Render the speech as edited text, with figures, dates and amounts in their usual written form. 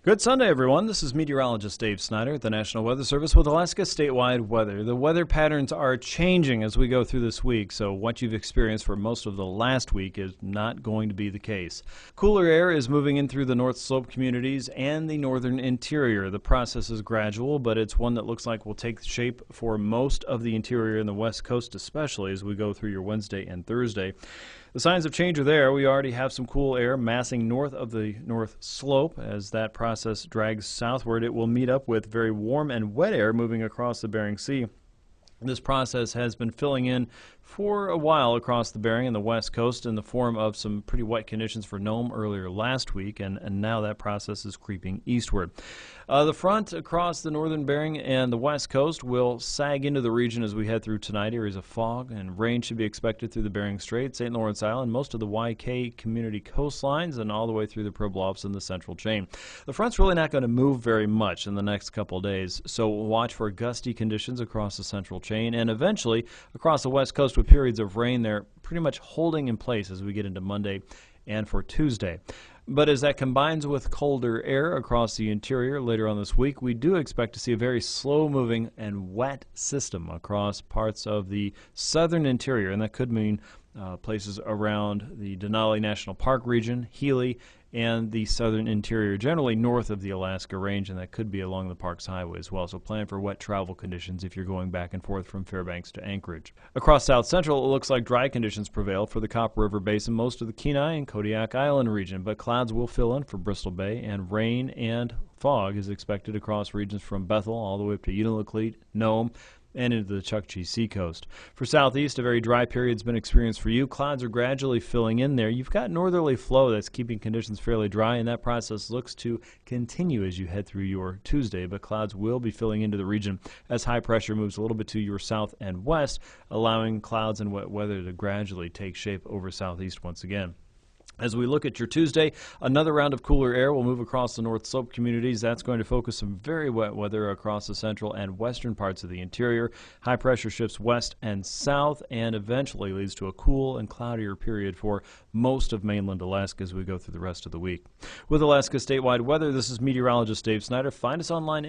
Good Sunday, everyone. This is meteorologist Dave Snyder at the National Weather Service with Alaska statewide weather. The weather patterns are changing as we go through this week, so what you've experienced for most of the last week is not going to be the case. Cooler air is moving in through the North Slope communities and the northern interior. The process is gradual, but it's one that looks like will take shape for most of the interior and the West Coast, especially as we go through your Wednesday and Thursday. The signs of change are there. We already have some cool air massing north of the North Slope. As that process drags southward, it will meet up with very warm and wet air moving across the Bering Sea. This process has been filling in for a while across the Bering and the West Coast in the form of some pretty wet conditions for Nome earlier last week, and now that process is creeping eastward. The front across the northern Bering and the West Coast will sag into the region as we head through tonight. Areas of fog and rain should be expected through the Bering Strait, St. Lawrence Island, most of the YK community coastlines, and all the way through the Pribilofs and the Central Chain. The front's really not going to move very much in the next couple days, so watch for gusty conditions across the Central Chain and eventually across the West Coast with periods of rain there pretty much holding in place as we get into Monday and for Tuesday. But as that combines with colder air across the interior later on this week, we do expect to see a very slow-moving and wet system across parts of the southern interior, and that could mean places around the Denali National Park region, Healy, and the southern interior, generally north of the Alaska Range, and that could be along the Parks Highway as well. So plan for wet travel conditions if you're going back and forth from Fairbanks to Anchorage. Across South Central, it looks like dry conditions prevail for the Copper River Basin, most of the Kenai and Kodiak Island region, but clouds will fill in for Bristol Bay, and rain and fog is expected across regions from Bethel all the way up to Unalakleet, Nome, and into the Chukchi Seacoast. For southeast, a very dry period has been experienced for you. Clouds are gradually filling in there. You've got northerly flow that's keeping conditions fairly dry, and that process looks to continue as you head through your Tuesday, but clouds will be filling into the region as high pressure moves a little bit to your south and west, allowing clouds and wet weather to gradually take shape over southeast once again. As we look at your Tuesday, another round of cooler air will move across the North Slope communities. That's going to focus some very wet weather across the central and western parts of the interior. High pressure shifts west and south and eventually leads to a cool and cloudier period for most of mainland Alaska as we go through the rest of the week. With Alaska statewide weather, this is meteorologist Dave Snyder. Find us online